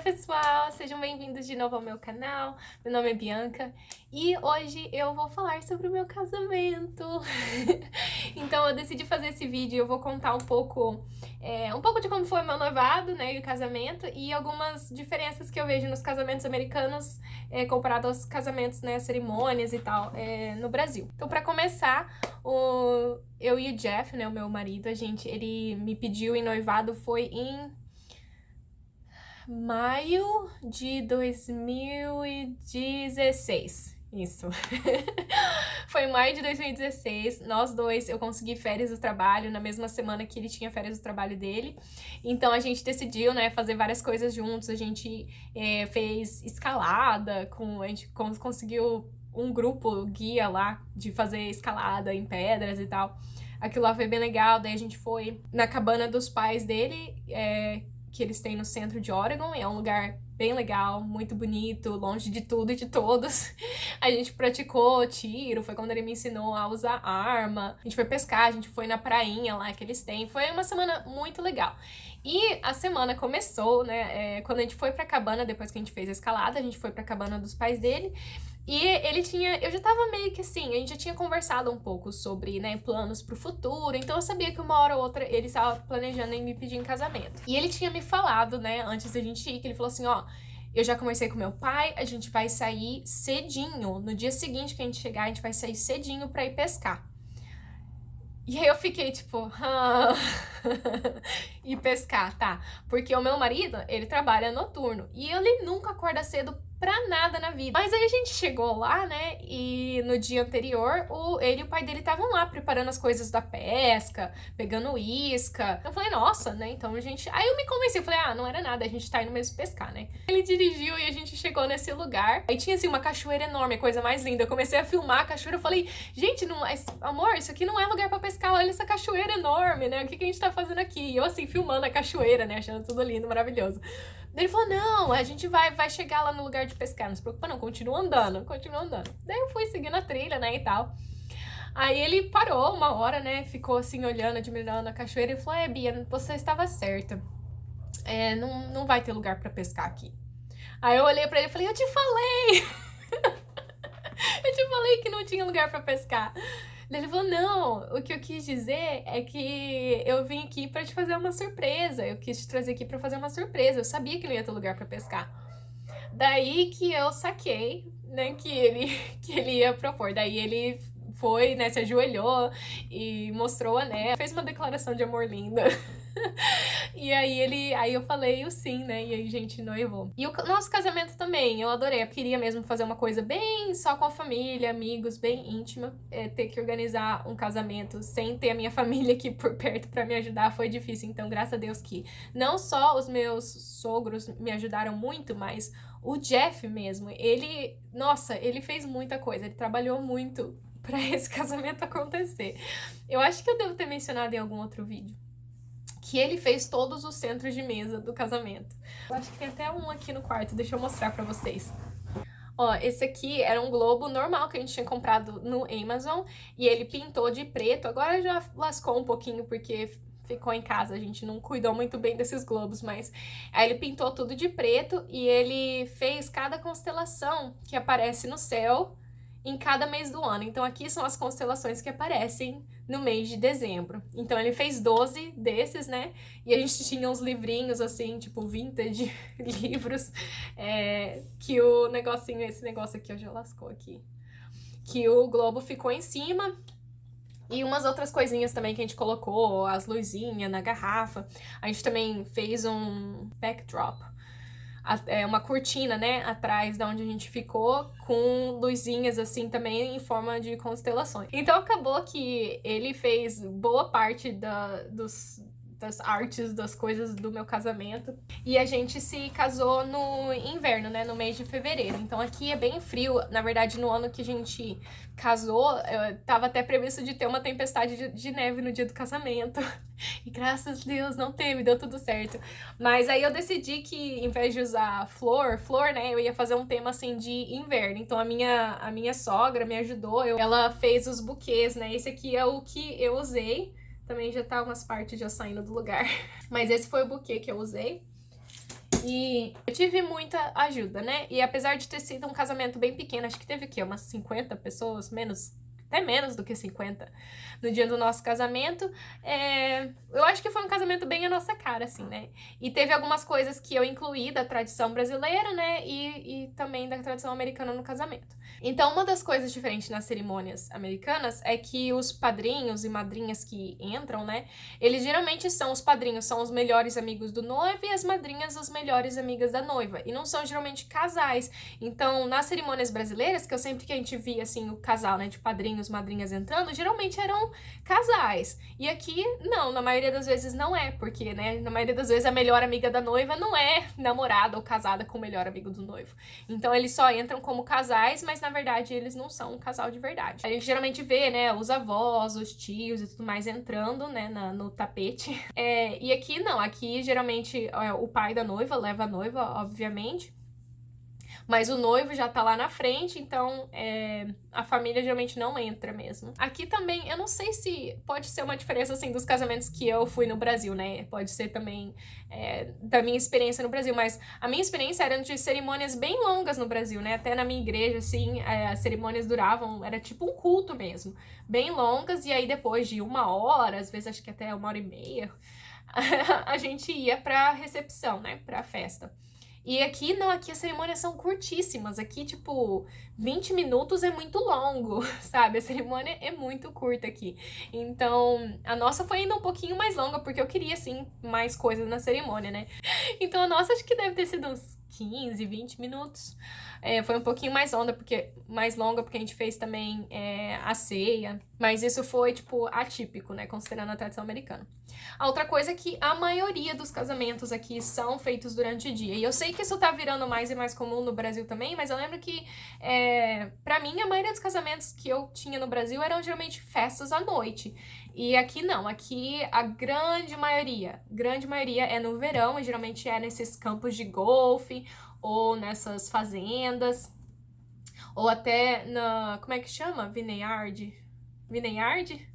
pessoal, sejam bem-vindos de novo ao meu canal. Meu nome é Bianca e hoje eu vou falar sobre o meu casamento. Então eu decidi fazer esse vídeo e eu vou contar um pouco de como foi o meu noivado, né, e o casamento, e algumas diferenças que eu vejo nos casamentos americanos comparado aos casamentos, né, cerimônias e tal, no Brasil. Então, pra começar, eu e o Jeff, né, o meu marido, ele me pediu em noivado foi em maio de 2016. Isso. Foi em maio de 2016. Nós dois, eu consegui férias do trabalho na mesma semana que ele tinha férias do trabalho dele. Então a gente decidiu, né, fazer várias coisas juntos. A gente fez escalada, a gente conseguiu um grupo guia lá de fazer escalada em pedras e tal. Aquilo lá foi bem legal. Daí a gente foi na cabana dos pais dele, que eles têm no centro de Oregon, e é um lugar bem legal, muito bonito, longe de tudo e de todos. A gente praticou tiro, foi quando ele me ensinou a usar arma. A gente foi pescar, a gente foi na prainha lá que eles têm. Foi uma semana muito legal. E a semana começou, né, quando a gente foi pra cabana, depois que a gente fez a escalada, a gente foi pra cabana dos pais dele. E eu já tava meio que assim, a gente já tinha conversado um pouco sobre, né, planos pro futuro, então eu sabia que uma hora ou outra ele estava planejando em me pedir em casamento. E ele tinha me falado, né, antes da gente ir, que ele falou assim, ó, eu já conversei com meu pai, a gente vai sair cedinho, no dia seguinte que a gente chegar, a gente vai sair cedinho pra ir pescar. E aí eu fiquei tipo, e pescar, tá? Porque o meu marido, ele trabalha noturno e ele nunca acorda cedo pra nada na vida. Mas aí a gente chegou lá, né, e no dia anterior, ele e o pai dele estavam lá preparando as coisas da pesca, pegando isca. Eu falei, nossa, né, então a gente... Aí eu me convenci, eu falei, não era nada, a gente tá indo mesmo pescar, né. Ele dirigiu e a gente chegou nesse lugar. Aí tinha, assim, uma cachoeira enorme, a coisa mais linda. Eu comecei a filmar a cachoeira, eu falei, gente, amor, isso aqui não é lugar pra pescar, olha essa cachoeira enorme, né, o que a gente tá fazendo aqui? E eu, assim, filmando a cachoeira, né, achando tudo lindo, maravilhoso. Daí ele falou, não, a gente vai chegar lá no lugar de pescar, não se preocupa não, continua andando. Daí eu fui seguindo a trilha, né, e tal. Aí ele parou uma hora, né, ficou assim olhando, admirando a cachoeira e falou, Bia, você estava certa, não vai ter lugar pra pescar aqui. Aí eu olhei pra ele e falei, eu te falei que não tinha lugar pra pescar. Daí ele falou, não, o que eu quis dizer é que eu vim aqui pra te fazer uma surpresa, eu quis te trazer aqui pra fazer uma surpresa, eu sabia que não ia ter lugar pra pescar. Daí que eu saquei, né, que ele ia propor. Daí ele foi, né, se ajoelhou e mostrou o anel, fez uma declaração de amor linda. E aí eu falei o sim, né, e aí a gente noivou. E o nosso casamento também, eu adorei, eu queria mesmo fazer uma coisa bem só com a família, amigos, bem íntima. Ter que organizar um casamento sem ter a minha família aqui por perto pra me ajudar foi difícil, então graças a Deus que não só os meus sogros me ajudaram muito, mas o Jeff mesmo, nossa, ele fez muita coisa, ele trabalhou muito pra esse casamento acontecer. Eu acho que eu devo ter mencionado em algum outro vídeo que ele fez todos os centros de mesa do casamento. Eu acho que tem até um aqui no quarto, deixa eu mostrar pra vocês. Ó, esse aqui era um globo normal que a gente tinha comprado no Amazon e ele pintou de preto. Agora já lascou um pouquinho porque ficou em casa, a gente não cuidou muito bem desses globos, mas aí ele pintou tudo de preto e ele fez cada constelação que aparece no céu em cada mês do ano. Então aqui são as constelações que aparecem no mês de dezembro. Então ele fez 12 desses, né? E a gente tinha uns livrinhos assim, tipo vintage, livros, que esse negócio aqui, ó, já lascou aqui, que o globo ficou em cima. E umas outras coisinhas também que a gente colocou, as luzinhas na garrafa. A gente também fez um backdrop, uma cortina, né, atrás da onde a gente ficou, com luzinhas assim também em forma de constelações. Então acabou que ele fez boa parte das artes, das coisas do meu casamento. E a gente se casou no inverno, né, no mês de fevereiro. Então aqui é bem frio. Na verdade, no ano que a gente casou, tava até previsto de ter uma tempestade de neve no dia do casamento. E graças a Deus não teve, deu tudo certo. Mas aí eu decidi que, em vez de usar flor, né, eu ia fazer um tema assim de inverno. Então a minha sogra me ajudou, ela fez os buquês, né, esse aqui é o que eu usei. Também já tá umas partes já saindo do lugar. Mas esse foi o buquê que eu usei. E eu tive muita ajuda, né? E apesar de ter sido um casamento bem pequeno, acho que teve o quê? Umas 50 pessoas, menos, até menos do que 50 no dia do nosso casamento. Eu acho que foi um casamento bem a nossa cara, assim, né? E teve algumas coisas que eu incluí da tradição brasileira, né? E também da tradição americana no casamento. Então, uma das coisas diferentes nas cerimônias americanas é que os padrinhos e madrinhas que entram, né? Eles geralmente são os padrinhos, são os melhores amigos do noivo e as madrinhas as melhores amigas da noiva. E não são geralmente casais. Então, nas cerimônias brasileiras, que eu sempre que a gente via, assim, o casal, né? De padrinhos, madrinhas entrando, geralmente eram casais. E aqui, não, na maioria das vezes não é, porque, né? Na maioria das vezes a melhor amiga da noiva não é namorada ou casada com o melhor amigo do noivo. Então, eles só entram como casais, mas na verdade eles não são um casal de verdade. A gente geralmente vê, né, os avós, os tios e tudo mais entrando, né, no tapete. E aqui não, aqui geralmente o pai da noiva leva a noiva, obviamente. Mas o noivo já tá lá na frente, então a família geralmente não entra mesmo. Aqui também, eu não sei se pode ser uma diferença, assim, dos casamentos que eu fui no Brasil, né? Pode ser também da minha experiência no Brasil, mas a minha experiência era de cerimônias bem longas no Brasil, né? Até na minha igreja, assim, as cerimônias duravam, era tipo um culto mesmo, bem longas, e aí depois de 1 hora, às vezes acho que até 1 hora e meia, a gente ia pra recepção, né? Pra festa. E aqui, não, aqui as cerimônias são curtíssimas. Aqui, tipo, 20 minutos é muito longo, sabe? A cerimônia é muito curta aqui. Então, a nossa foi ainda um pouquinho mais longa, porque eu queria, assim, mais coisas na cerimônia, né? Então, a nossa acho que deve ter sido uns 15, 20 minutos. Foi um pouquinho mais longa, porque a gente fez também a ceia. Mas isso foi, tipo, atípico, né? Considerando a tradição americana. A outra coisa é que a maioria dos casamentos aqui são feitos durante o dia. E eu sei que isso tá virando mais e mais comum no Brasil também, mas eu lembro que, pra mim, a maioria dos casamentos que eu tinha no Brasil eram geralmente festas à noite. E aqui não, aqui a grande maioria é no verão, e geralmente é nesses campos de golfe, ou nessas fazendas, ou até como é que chama? Vineyard? Vineyard?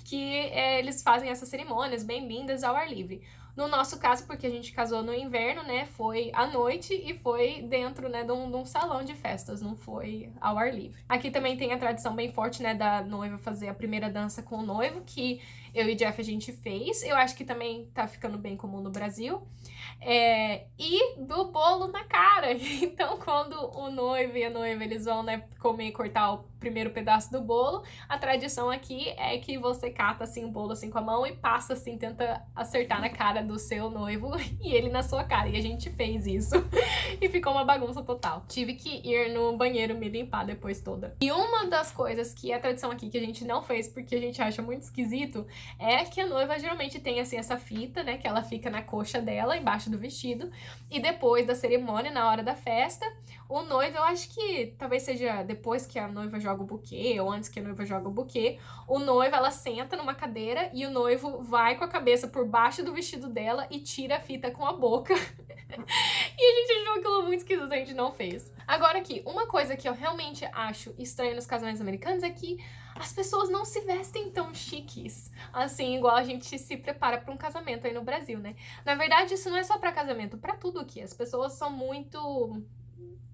Que eles fazem essas cerimônias bem lindas ao ar livre. No nosso caso, porque a gente casou no inverno, né, foi à noite e foi dentro, né, de um salão de festas, não foi ao ar livre. Aqui também tem a tradição bem forte, né, da noiva fazer a primeira dança com o noivo, que eu e Jeff a gente fez. Eu acho que também tá ficando bem comum no Brasil. E do bolo na cara. Então, quando o noivo e a noiva eles vão, né, comer e cortar o primeiro pedaço do bolo, a tradição aqui é que você cata assim o bolo assim com a mão e passa assim, tenta acertar na cara do seu noivo e ele na sua cara. E a gente fez isso. E ficou uma bagunça total. Tive que ir no banheiro me limpar depois toda. E uma das coisas que é tradição aqui que a gente não fez porque a gente acha muito esquisito é que a noiva geralmente tem assim essa fita, né, que ela fica na coxa dela, embaixo do vestido, e depois da cerimônia, na hora da festa, o noivo, eu acho que talvez seja depois que a noiva joga o buquê, ou antes que a noiva joga o buquê, o noivo, ela senta numa cadeira e o noivo vai com a cabeça por baixo do vestido dela e tira a fita com a boca. E a gente achou aquilo muito esquisito, a gente não fez. Agora aqui, uma coisa que eu realmente acho estranha nos casamentos americanos é que as pessoas não se vestem tão chiques, assim, igual a gente se prepara para um casamento aí no Brasil, né? Na verdade, isso não é só para casamento, para tudo aqui. As pessoas são muito,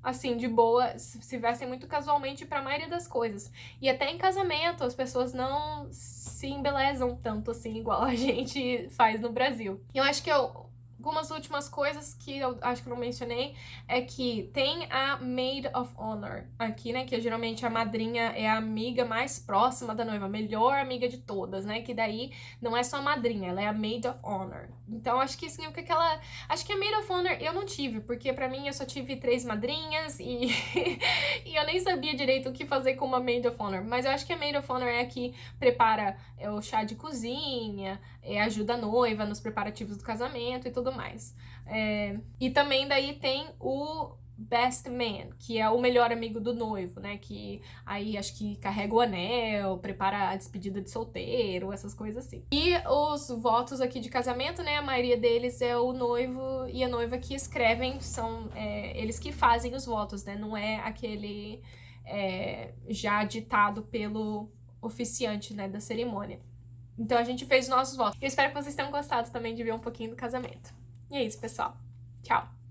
assim, de boa, se vestem muito casualmente para a maioria das coisas. E até em casamento, as pessoas não se embelezam tanto, assim, igual a gente faz no Brasil. E eu acho que algumas últimas coisas que eu acho que eu não mencionei é que tem a Maid of Honor aqui, né? Que geralmente a madrinha é a amiga mais próxima da noiva, a melhor amiga de todas, né? Que daí não é só a madrinha, ela é a Maid of Honor. Então acho que significa que ela. Acho que a Maid of Honor eu não tive, porque pra mim eu só tive 3 madrinhas e, e eu nem sabia direito o que fazer com uma Maid of Honor. Mas eu acho que a Maid of Honor é a que prepara o chá de cozinha, ajuda a noiva nos preparativos do casamento e tudo mais. E também daí tem o best man, que é o melhor amigo do noivo, né? Que aí acho que carrega o anel, prepara a despedida de solteiro, essas coisas assim. E os votos aqui de casamento, né? A maioria deles é o noivo e a noiva que escrevem, são eles que fazem os votos, né? Não é aquele já ditado pelo oficiante, né, da cerimônia. Então a gente fez os nossos votos. Eu espero que vocês tenham gostado também de ver um pouquinho do casamento. E é isso, pessoal. Tchau!